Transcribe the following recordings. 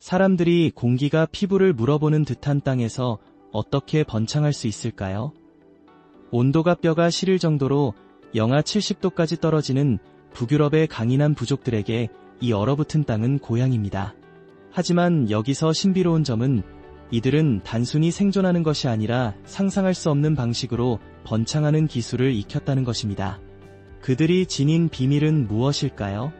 사람들이 공기가 피부를 물어보는 듯한 땅에서 어떻게 번창할 수 있을까요? 온도가 뼈가 시릴 정도로 영하 70도까지 떨어지는 북유럽의 강인한 부족들에게 이 얼어붙은 땅은 고향입니다. 하지만 여기서 신비로운 점은 이들은 단순히 생존하는 것이 아니라 상상할 수 없는 방식으로 번창하는 기술을 익혔다는 것입니다. 그들이 지닌 비밀은 무엇일까요?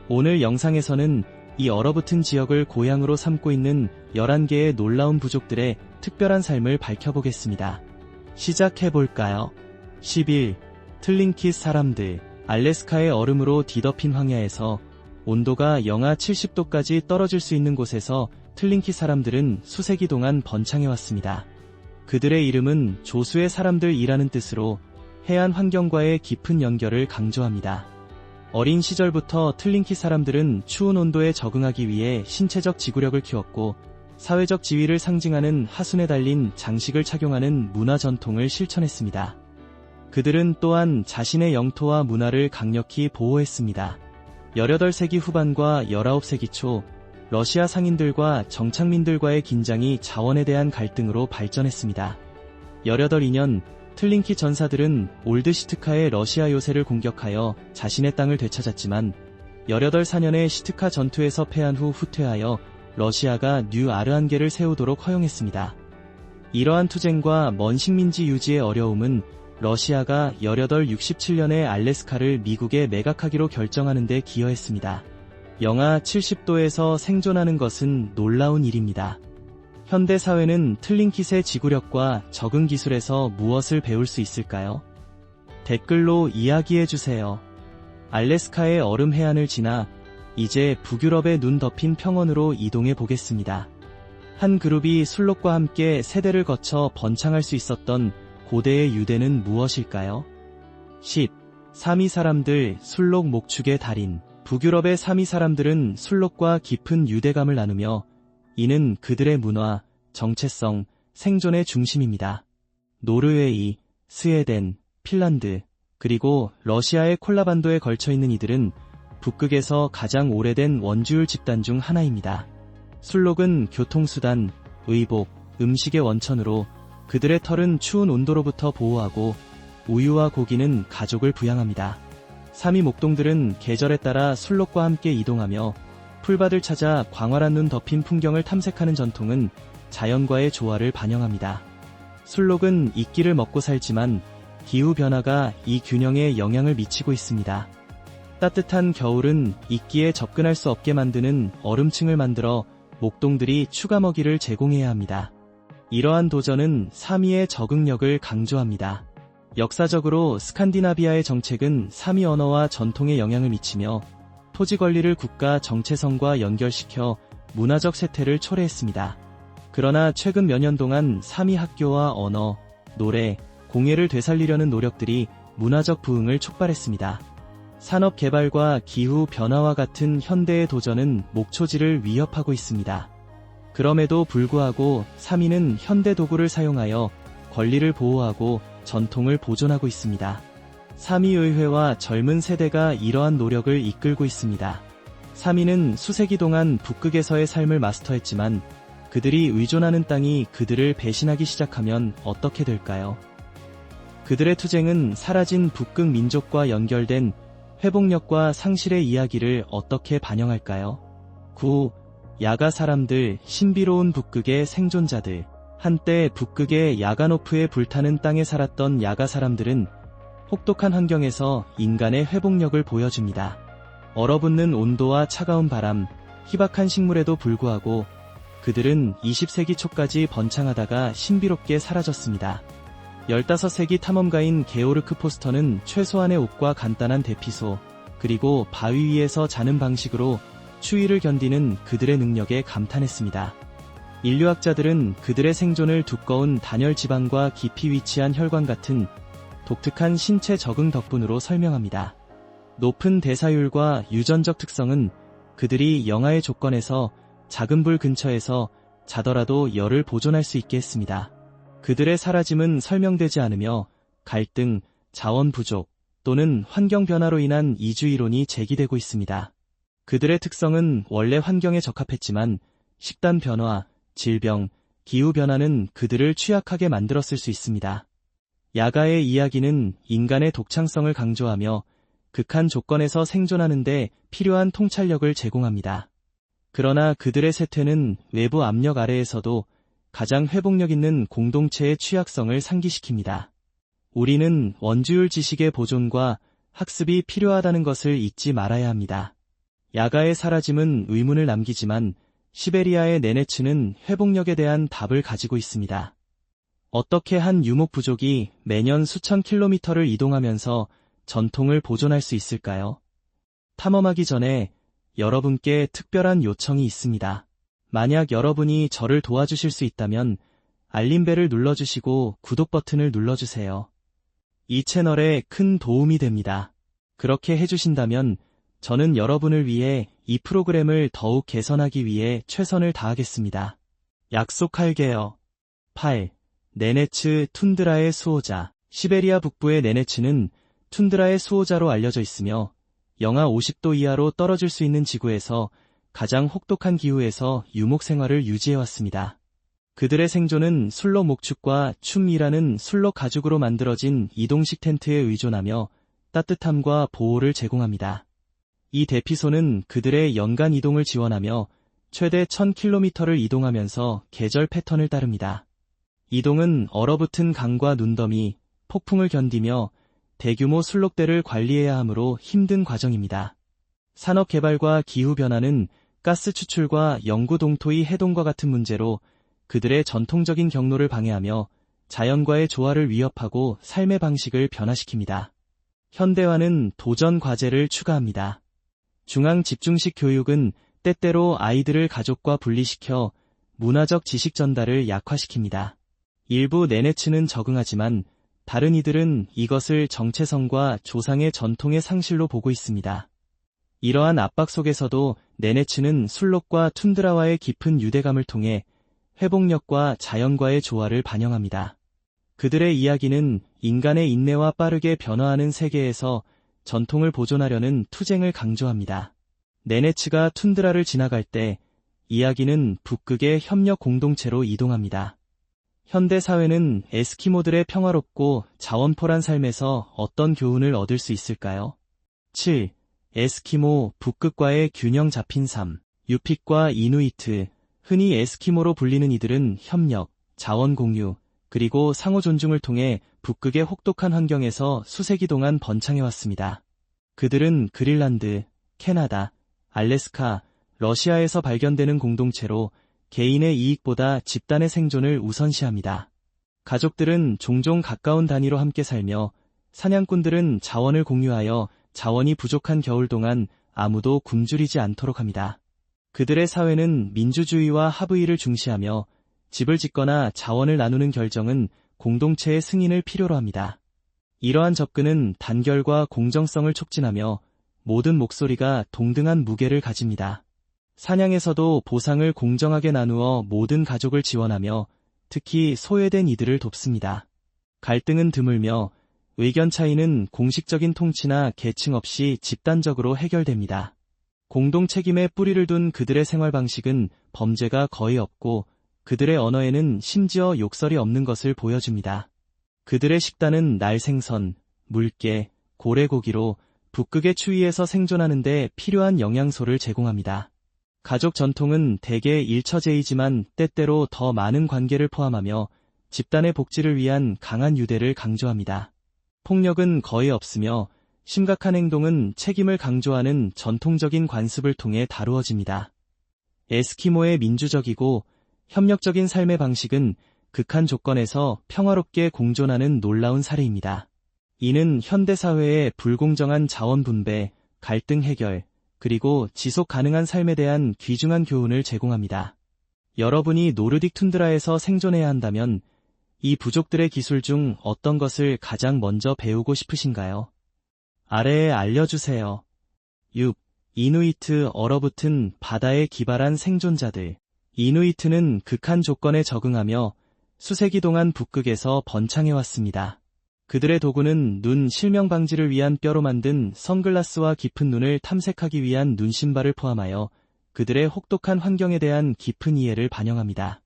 오늘 영상에서는 이 얼어붙은 지역을 고향으로 삼고 있는 11개의 놀라운 부족들의 특별한 삶을 밝혀보겠습니다. 시작해볼까요? 10일, 틀링킷 사람들. 알래스카의 얼음으로 뒤덮인 황야에서 온도가 영하 70도까지 떨어질 수 있는 곳에서 틀링킷 사람들은 수세기 동안 번창해왔습니다. 그들의 이름은 조수의 사람들이라는 뜻으로 해안 환경과의 깊은 연결을 강조합니다. 어린 시절부터 틀링킷 사람들은 추운 온도에 적응하기 위해 신체적 지구력을 키웠고 사회적 지위를 상징하는 하순에 달린 장식을 착용하는 문화 전통을 실천했습니다. 그들은 또한 자신의 영토와 문화를 강력히 보호했습니다. 18세기 후반과 19세기 초 러시아 상인들과 정착민들과의 긴장이 자원에 대한 갈등으로 발전했습니다. 1802년 틀링킷 전사들은 올드시트카의 러시아 요새를 공격하여 자신의 땅을 되찾았지만 1804년의 시트카 전투에서 패한 후 후퇴하여 러시아가 뉴 아르한게를 세우도록 허용했습니다. 이러한 투쟁과 먼 식민지 유지의 어려움은 러시아가 1867년에 알래스카를 미국에 매각하기로 결정하는 데 기여했습니다. 영하 70도에서 생존하는 것은 놀라운 일입니다. 현대 사회는 틀링킷의 지구력과 적응 기술에서 무엇을 배울 수 있을까요? 댓글로 이야기해주세요. 알래스카의 얼음 해안을 지나 이제 북유럽의 눈 덮인 평원으로 이동해 보겠습니다. 한 그룹이 술록과 함께 세대를 거쳐 번창할 수 있었던 고대의 유대는 무엇일까요? 10. 사미 사람들, 술록 목축의 달인. 북유럽의 사미 사람들은 술록과 깊은 유대감을 나누며 이는 그들의 문화, 정체성, 생존의 중심입니다. 노르웨이, 스웨덴, 핀란드, 그리고 러시아의 콜라반도에 걸쳐있는 이들은 북극에서 가장 오래된 원주율 집단 중 하나입니다. 술록은 교통수단, 의복, 음식의 원천으로 그들의 털은 추운 온도로부터 보호하고 우유와 고기는 가족을 부양합니다. 사미 목동들은 계절에 따라 술록과 함께 이동하며 풀밭을 찾아 광활한 눈 덮인 풍경을 탐색하는 전통은 자연과의 조화를 반영합니다. 술록은 이끼를 먹고 살지만 기후변화가 이 균형에 영향을 미치고 있습니다. 따뜻한 겨울은 이끼에 접근할 수 없게 만드는 얼음층을 만들어 목동들이 추가 먹이를 제공해야 합니다. 이러한 도전은 사미의 적응력을 강조합니다. 역사적으로 스칸디나비아의 정책은 사미 언어와 전통에 영향을 미치며 토지 권리를 국가 정체성과 연결시켜 문화적 쇠퇴를 초래했습니다. 그러나 최근 몇 년 동안 사미 학교와 언어, 노래, 공예를 되살리려는 노력들이 문화적 부흥을 촉발했습니다. 산업 개발과 기후 변화와 같은 현대의 도전은 목초지를 위협하고 있습니다. 그럼에도 불구하고 사미는 현대 도구를 사용하여 권리를 보호하고 전통을 보존하고 있습니다. 사미의회와 젊은 세대가 이러한 노력을 이끌고 있습니다. 사미는 수세기 동안 북극에서의 삶을 마스터했지만 그들이 의존하는 땅이 그들을 배신하기 시작하면 어떻게 될까요? 그들의 투쟁은 사라진 북극 민족과 연결된 회복력과 상실의 이야기를 어떻게 반영할까요? 9. 야가 사람들, 신비로운 북극의 생존자들. 한때 북극의 야가노프에 불타는 땅에 살았던 야가 사람들은 혹독한 환경에서 인간의 회복력을 보여줍니다. 얼어붙는 온도와 차가운 바람, 희박한 식물에도 불구하고 그들은 20세기 초까지 번창하다가 신비롭게 사라졌습니다. 15세기 탐험가인 게오르크 포스터는 최소한의 옷과 간단한 대피소, 그리고 바위 위에서 자는 방식으로 추위를 견디는 그들의 능력에 감탄했습니다. 인류학자들은 그들의 생존을 두꺼운 단열 지방과 깊이 위치한 혈관 같은 독특한 신체 적응 덕분으로 설명합니다. 높은 대사율과 유전적 특성은 그들이 영하의 조건에서 작은 불 근처에서 자더라도 열을 보존할 수 있게 했습니다. 그들의 사라짐은 설명되지 않으며 갈등, 자원 부족 또는 환경 변화로 인한 이주 이론이 제기되고 있습니다. 그들의 특성은 원래 환경에 적합했지만 식단 변화, 질병, 기후 변화는 그들을 취약하게 만들었을 수 있습니다. 야가의 이야기는 인간의 독창성을 강조하며 극한 조건에서 생존하는 데 필요한 통찰력을 제공합니다. 그러나 그들의 쇠퇴는 외부 압력 아래에서도 가장 회복력 있는 공동체의 취약성을 상기시킵니다. 우리는 원주율 지식의 보존과 학습이 필요하다는 것을 잊지 말아야 합니다. 야가의 사라짐은 의문을 남기지만 시베리아의 네네츠는 회복력에 대한 답을 가지고 있습니다. 어떻게 한 유목 부족이 매년 수천 킬로미터를 이동하면서 전통을 보존할 수 있을까요? 탐험하기 전에 여러분께 특별한 요청이 있습니다. 만약 여러분이 저를 도와주실 수 있다면 알림벨을 눌러주시고 구독 버튼을 눌러주세요. 이 채널에 큰 도움이 됩니다. 그렇게 해주신다면 저는 여러분을 위해 이 프로그램을 더욱 개선하기 위해 최선을 다하겠습니다. 약속할게요. 8. 네네츠 툰드라의 수호자. 시베리아 북부의 네네츠는 툰드라의 수호자로 알려져 있으며 영하 50도 이하로 떨어질 수 있는 지구에서 가장 혹독한 기후에서 유목 생활을 유지해왔습니다. 그들의 생존은 술록 목축과 춤이라는 술록 가죽으로 만들어진 이동식 텐트에 의존하며 따뜻함과 보호를 제공합니다. 이 대피소는 그들의 연간 이동을 지원하며 최대 1000km를 이동하면서 계절 패턴을 따릅니다. 이동은 얼어붙은 강과 눈더미, 폭풍을 견디며 대규모 술록대를 관리해야 하므로 힘든 과정입니다. 산업 개발과 기후 변화는 가스 추출과 영구 동토의 해동과 같은 문제로 그들의 전통적인 경로를 방해하며 자연과의 조화를 위협하고 삶의 방식을 변화시킵니다. 현대화는 도전 과제를 추가합니다. 중앙 집중식 교육은 때때로 아이들을 가족과 분리시켜 문화적 지식 전달을 약화시킵니다. 일부 네네츠는 적응하지만 다른 이들은 이것을 정체성과 조상의 전통의 상실로 보고 있습니다. 이러한 압박 속에서도 네네츠는 술록과 툰드라와의 깊은 유대감을 통해 회복력과 자연과의 조화를 반영합니다. 그들의 이야기는 인간의 인내와 빠르게 변화하는 세계에서 전통을 보존하려는 투쟁을 강조합니다. 네네츠가 툰드라를 지나갈 때 이야기는 북극의 협력 공동체로 이동합니다. 현대 사회는 에스키모들의 평화롭고 자원포란 삶에서 어떤 교훈을 얻을 수 있을까요? 7. 에스키모, 북극과의 균형 잡힌 삶. 유픽과 이누이트, 흔히 에스키모로 불리는 이들은 협력, 자원 공유, 그리고 상호 존중을 통해 북극의 혹독한 환경에서 수세기 동안 번창해왔습니다. 그들은 그린란드, 캐나다, 알래스카, 러시아에서 발견되는 공동체로 개인의 이익보다 집단의 생존을 우선시합니다. 가족들은 종종 가까운 단위로 함께 살며 사냥꾼들은 자원을 공유하여 자원이 부족한 겨울 동안 아무도 굶주리지 않도록 합니다. 그들의 사회는 민주주의와 합의를 중시하며 집을 짓거나 자원을 나누는 결정은 공동체의 승인을 필요로 합니다. 이러한 접근은 단결과 공정성을 촉진하며 모든 목소리가 동등한 무게를 가집니다. 사냥에서도 보상을 공정하게 나누어 모든 가족을 지원하며 특히 소외된 이들을 돕습니다. 갈등은 드물며 의견 차이는 공식적인 통치나 계층 없이 집단적으로 해결됩니다. 공동 책임에 뿌리를 둔 그들의 생활 방식은 범죄가 거의 없고 그들의 언어에는 심지어 욕설이 없는 것을 보여줍니다. 그들의 식단은 날생선, 물개, 고래고기로 북극의 추위에서 생존하는 데 필요한 영양소를 제공합니다. 가족 전통은 대개 일처제이지만 때때로 더 많은 관계를 포함하며 집단의 복지를 위한 강한 유대를 강조합니다. 폭력은 거의 없으며 심각한 행동은 책임을 강조하는 전통적인 관습을 통해 다루어집니다. 에스키모의 민주적이고 협력적인 삶의 방식은 극한 조건에서 평화롭게 공존하는 놀라운 사례입니다. 이는 현대사회의 불공정한 자원 분배, 갈등 해결, 그리고 지속 가능한 삶에 대한 귀중한 교훈을 제공합니다. 여러분이 노르딕 툰드라에서 생존해야 한다면 이 부족들의 기술 중 어떤 것을 가장 먼저 배우고 싶으신가요? 아래에 알려주세요. 6. 이누이트 얼어붙은 바다에 기발한 생존자들. 이누이트는 극한 조건에 적응하며 수세기 동안 북극에서 번창해왔습니다. 그들의 도구는 눈 실명 방지를 위한 뼈로 만든 선글라스와 깊은 눈을 탐색하기 위한 눈신발을 포함하여 그들의 혹독한 환경에 대한 깊은 이해를 반영합니다.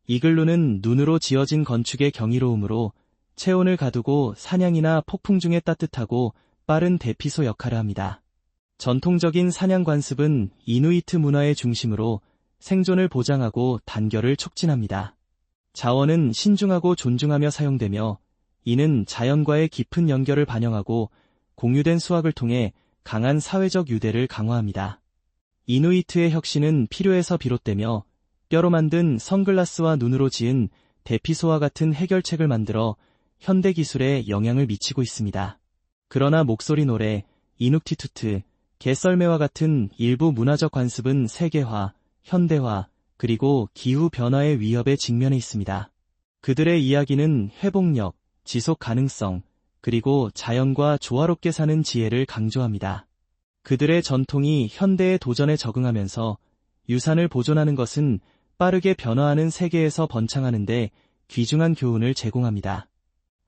이글루는 눈으로 지어진 건축의 경이로움으로 체온을 가두고 사냥이나 폭풍 중에 따뜻하고 빠른 대피소 역할을 합니다. 전통적인 사냥 관습은 이누이트 문화의 중심으로 생존을 보장하고 단결을 촉진합니다. 자원은 신중하고 존중하며 사용되며 이는 자연과의 깊은 연결을 반영하고 공유된 수확을 통해 강한 사회적 유대를 강화합니다. 이누이트의 혁신은 필요에서 비롯되며 뼈로 만든 선글라스와 눈으로 지은 대피소와 같은 해결책을 만들어 현대 기술에 영향을 미치고 있습니다. 그러나 목소리 노래, 이눅티투트, 개썰매와 같은 일부 문화적 관습은 세계화, 현대화, 그리고 기후변화의 위협에 직면해 있습니다. 그들의 이야기는 회복력, 지속 가능성, 그리고 자연과 조화롭게 사는 지혜를 강조합니다. 그들의 전통이 현대의 도전에 적응하면서 유산을 보존하는 것은 빠르게 변화하는 세계에서 번창하는데 귀중한 교훈을 제공합니다.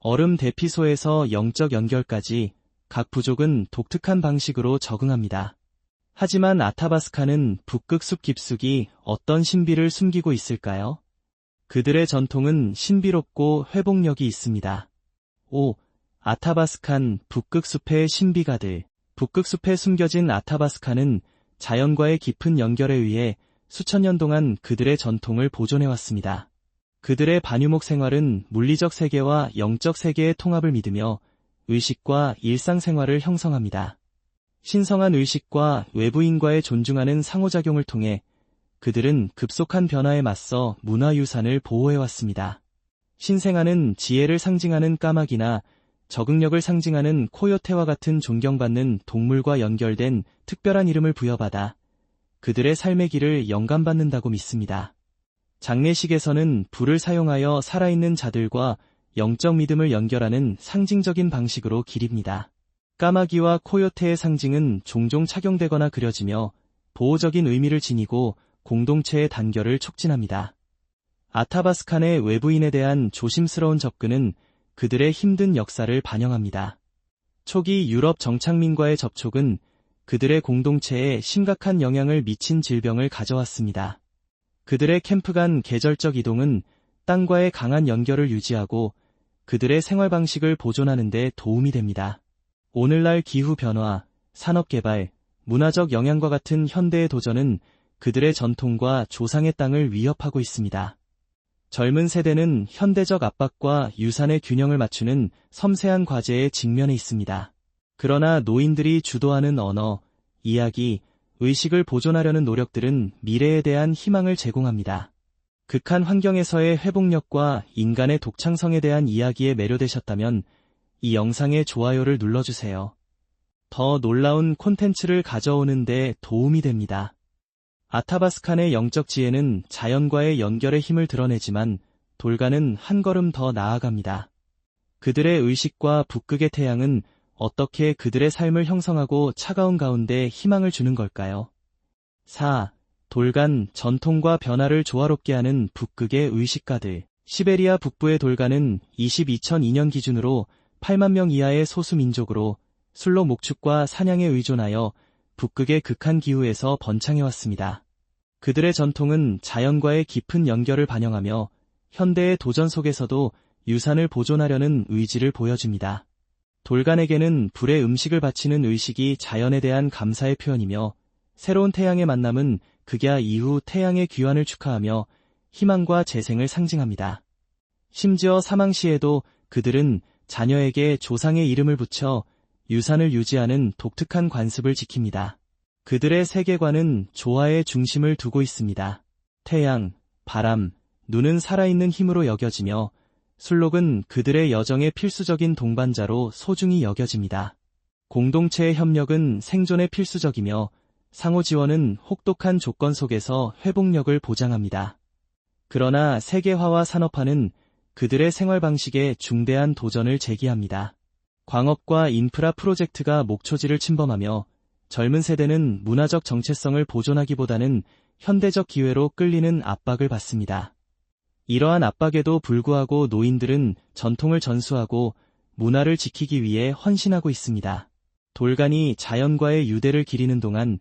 얼음 대피소에서 영적 연결까지 각 부족은 독특한 방식으로 적응합니다. 하지만 아타바스카는 북극 숲 깊숙이 어떤 신비를 숨기고 있을까요? 그들의 전통은 신비롭고 회복력이 있습니다. 5. 아타바스칸 북극 숲의 신비가들. 북극 숲에 숨겨진 아타바스칸은 자연과의 깊은 연결에 의해 수천 년 동안 그들의 전통을 보존해왔습니다. 그들의 반유목 생활은 물리적 세계와 영적 세계의 통합을 믿으며 의식과 일상생활을 형성합니다. 신성한 의식과 외부인과의 존중하는 상호작용을 통해 그들은 급속한 변화에 맞서 문화유산을 보호해왔습니다. 신생아는 지혜를 상징하는 까마귀나 적응력을 상징하는 코요테와 같은 존경받는 동물과 연결된 특별한 이름을 부여받아 그들의 삶의 길을 영감받는다고 믿습니다. 장례식에서는 불을 사용하여 살아있는 자들과 영적 믿음을 연결하는 상징적인 방식으로 기립니다. 까마귀와 코요테의 상징은 종종 착용되거나 그려지며 보호적인 의미를 지니고 공동체의 단결을 촉진합니다. 아타바스칸의 외부인에 대한 조심스러운 접근은 그들의 힘든 역사를 반영합니다. 초기 유럽 정착민과의 접촉은 그들의 공동체에 심각한 영향을 미친 질병을 가져왔습니다. 그들의 캠프 간 계절적 이동은 땅과의 강한 연결을 유지하고 그들의 생활 방식을 보존하는 데 도움이 됩니다. 오늘날 기후변화, 산업개발, 문화적 영향과 같은 현대의 도전은 그들의 전통과 조상의 땅을 위협하고 있습니다. 젊은 세대는 현대적 압박과 유산의 균형을 맞추는 섬세한 과제에 직면해 있습니다. 그러나 노인들이 주도하는 언어, 이야기, 의식을 보존하려는 노력들은 미래에 대한 희망을 제공합니다. 극한 환경에서의 회복력과 인간의 독창성에 대한 이야기에 매료되셨다면 이 영상의 좋아요를 눌러주세요. 더 놀라운 콘텐츠를 가져오는 데 도움이 됩니다. 아타바스칸의 영적 지혜는 자연과의 연결의 힘을 드러내지만 돌가는 한 걸음 더 나아갑니다. 그들의 의식과 북극의 태양은 어떻게 그들의 삶을 형성하고 차가운 가운데 희망을 주는 걸까요? 4. 돌간, 전통과 변화를 조화롭게 하는 북극의 의식가들. 시베리아 북부의 돌간은 2002년 기준으로 8만 명 이하의 소수민족으로 술로 목축과 사냥에 의존하여 북극의 극한 기후에서 번창해왔습니다. 그들의 전통은 자연과의 깊은 연결을 반영하며 현대의 도전 속에서도 유산을 보존하려는 의지를 보여줍니다. 돌간에게는 불에 음식을 바치는 의식이 자연에 대한 감사의 표현이며 새로운 태양의 만남은 극야 이후 태양의 귀환을 축하하며 희망과 재생을 상징합니다. 심지어 사망 시에도 그들은 자녀에게 조상의 이름을 붙여 유산을 유지하는 독특한 관습을 지킵니다. 그들의 세계관은 조화의 중심을 두고 있습니다. 태양, 바람, 눈은 살아있는 힘으로 여겨지며 술록은 그들의 여정의 필수적인 동반자로 소중히 여겨집니다. 공동체의 협력은 생존에 필수적이며 상호 지원은 혹독한 조건 속에서 회복력을 보장합니다. 그러나 세계화와 산업화는 그들의 생활 방식에 중대한 도전을 제기합니다. 광업과 인프라 프로젝트가 목초지를 침범하며 젊은 세대는 문화적 정체성을 보존하기보다는 현대적 기회로 끌리는 압박을 받습니다. 이러한 압박에도 불구하고 노인들은 전통을 전수하고 문화를 지키기 위해 헌신하고 있습니다. 돌간이 자연과의 유대를 기리는 동안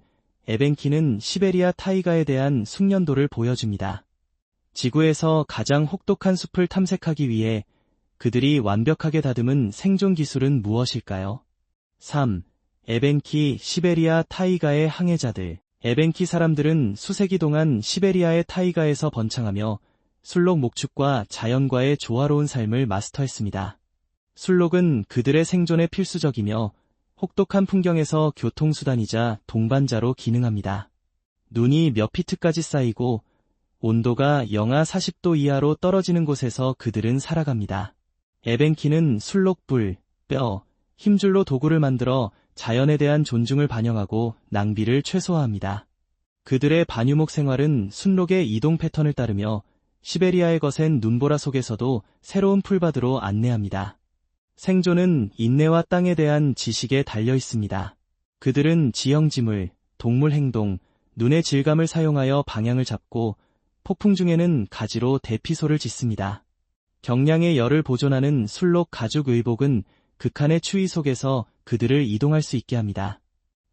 에벤키는 시베리아 타이가에 대한 숙련도를 보여줍니다. 지구에서 가장 혹독한 숲을 탐색하기 위해 그들이 완벽하게 다듬은 생존 기술은 무엇일까요? 3. 에벤키 시베리아 타이가의 항해자들. 에벤키 사람들은 수세기 동안 시베리아의 타이가에서 번창하며 술록 목축과 자연과의 조화로운 삶을 마스터했습니다. 술록은 그들의 생존에 필수적이며 혹독한 풍경에서 교통수단이자 동반자로 기능합니다. 눈이 몇 피트까지 쌓이고 온도가 영하 40도 이하로 떨어지는 곳에서 그들은 살아갑니다. 에벤키는 술록불, 뼈, 힘줄로 도구를 만들어 자연에 대한 존중을 반영하고 낭비를 최소화합니다. 그들의 반유목 생활은 순록의 이동 패턴을 따르며 시베리아의 거센 눈보라 속에서도 새로운 풀밭으로 안내합니다. 생존은 인내와 땅에 대한 지식에 달려 있습니다. 그들은 지형지물, 동물 행동, 눈의 질감을 사용하여 방향을 잡고 폭풍 중에는 가지로 대피소를 짓습니다. 경량의 열을 보존하는 술록 가죽 의복은 극한의 추위 속에서 그들을 이동할 수 있게 합니다.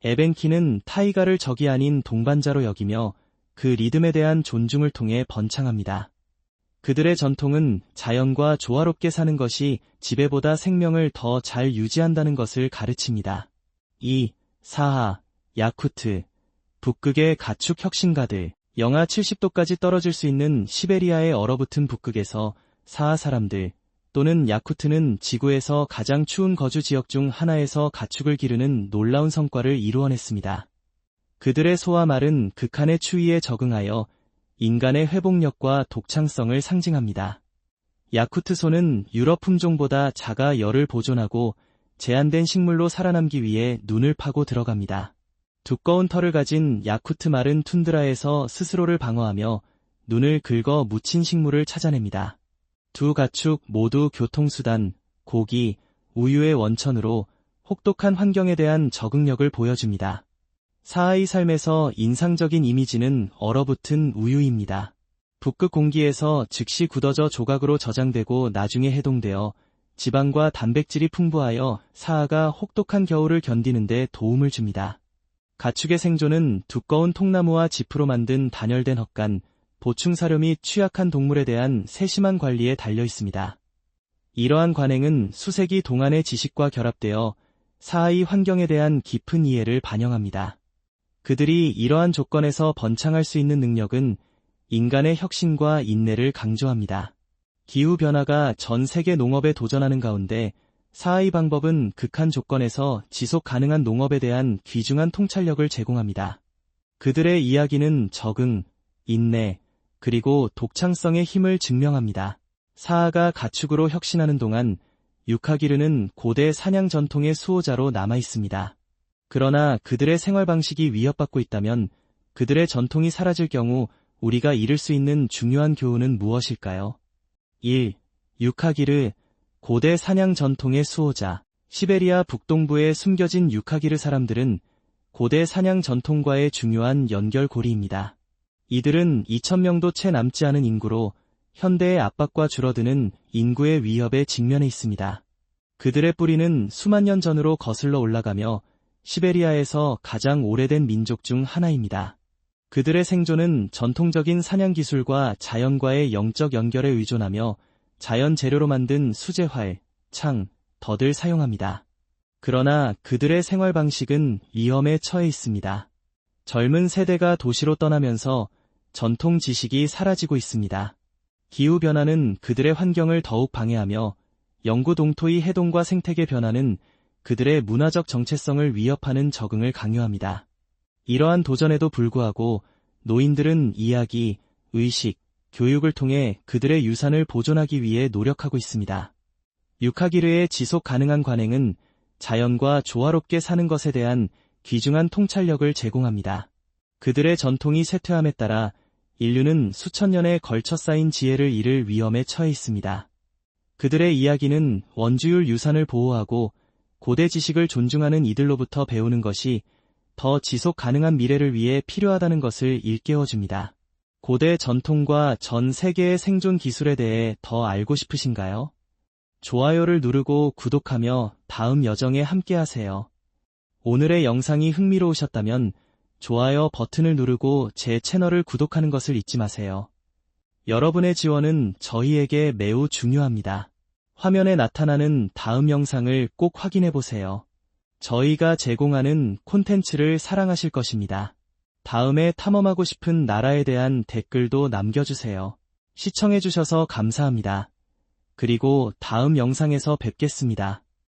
에벤키는 타이가를 적이 아닌 동반자로 여기며 그 리듬에 대한 존중을 통해 번창합니다. 그들의 전통은 자연과 조화롭게 사는 것이 지배보다 생명을 더 잘 유지한다는 것을 가르칩니다. 2. 사하, 야쿠트, 북극의 가축 혁신가들. 영하 70도까지 떨어질 수 있는 시베리아의 얼어붙은 북극에서 사하 사람들 또는 야쿠트는 지구에서 가장 추운 거주 지역 중 하나에서 가축을 기르는 놀라운 성과를 이루어냈습니다. 그들의 소와 말은 극한의 추위에 적응하여 인간의 회복력과 독창성을 상징합니다. 야쿠트 소는 유럽 품종보다 자가 열을 보존하고 제한된 식물로 살아남기 위해 눈을 파고 들어갑니다. 두꺼운 털을 가진 야쿠트 말은 툰드라에서 스스로를 방어하며 눈을 긁어 묻힌 식물을 찾아냅니다. 두 가축 모두 교통수단, 고기, 우유의 원천으로 혹독한 환경에 대한 적응력을 보여줍니다. 사하의 삶에서 인상적인 이미지는 얼어붙은 우유입니다. 북극 공기에서 즉시 굳어져 조각으로 저장되고 나중에 해동되어 지방과 단백질이 풍부하여 사하가 혹독한 겨울을 견디는 데 도움을 줍니다. 가축의 생존은 두꺼운 통나무와 지프로 만든 단열된 헛간, 보충사료 및 취약한 동물에 대한 세심한 관리에 달려 있습니다. 이러한 관행은 수세기 동안의 지식과 결합되어 사하의 환경에 대한 깊은 이해를 반영합니다. 그들이 이러한 조건에서 번창할 수 있는 능력은 인간의 혁신과 인내를 강조합니다. 기후변화가 전 세계 농업에 도전하는 가운데 사하의 방법은 극한 조건에서 지속 가능한 농업에 대한 귀중한 통찰력을 제공합니다. 그들의 이야기는 적응, 인내, 그리고 독창성의 힘을 증명합니다. 사하가 가축으로 혁신하는 동안 유카기르는 고대 사냥 전통의 수호자로 남아 있습니다. 그러나 그들의 생활 방식이 위협받고 있다면 그들의 전통이 사라질 경우 우리가 잃을 수 있는 중요한 교훈은 무엇일까요? 1. 유카기르, 고대 사냥 전통의 수호자. 시베리아 북동부에 숨겨진 유카기르 사람들은 고대 사냥 전통과의 중요한 연결고리입니다. 이들은 2,000명도 채 남지 않은 인구로 현대의 압박과 줄어드는 인구의 위협에 직면해 있습니다. 그들의 뿌리는 수만 년 전으로 거슬러 올라가며 시베리아에서 가장 오래된 민족 중 하나입니다. 그들의 생존은 전통적인 사냥 기술과 자연과의 영적 연결에 의존하며 자연 재료로 만든 수제활, 창, 덫을 사용합니다. 그러나 그들의 생활 방식은 위험에 처해 있습니다. 젊은 세대가 도시로 떠나면서 전통 지식이 사라지고 있습니다. 기후변화는 그들의 환경을 더욱 방해하며 영구 동토의 해동과 생태계 변화는 그들의 문화적 정체성을 위협하는 적응을 강요합니다. 이러한 도전에도 불구하고 노인들은 이야기, 의식, 교육을 통해 그들의 유산을 보존하기 위해 노력하고 있습니다. 유카기르의 지속 가능한 관행은 자연과 조화롭게 사는 것에 대한 귀중한 통찰력을 제공합니다. 그들의 전통이 쇠퇴함에 따라 인류는 수천 년에 걸쳐 쌓인 지혜를 잃을 위험에 처해 있습니다. 그들의 이야기는 원주율 유산을 보호하고 고대 지식을 존중하는 이들로부터 배우는 것이 더 지속 가능한 미래를 위해 필요하다는 것을 일깨워줍니다. 고대 전통과 전 세계의 생존 기술에 대해 더 알고 싶으신가요? 좋아요를 누르고 구독하며 다음 여정에 함께하세요. 오늘의 영상이 흥미로우셨다면 좋아요 버튼을 누르고 제 채널을 구독하는 것을 잊지 마세요. 여러분의 지원은 저희에게 매우 중요합니다. 화면에 나타나는 다음 영상을 꼭 확인해 보세요. 저희가 제공하는 콘텐츠를 사랑하실 것입니다. 다음에 탐험하고 싶은 나라에 대한 댓글도 남겨주세요. 시청해주셔서 감사합니다. 그리고 다음 영상에서 뵙겠습니다.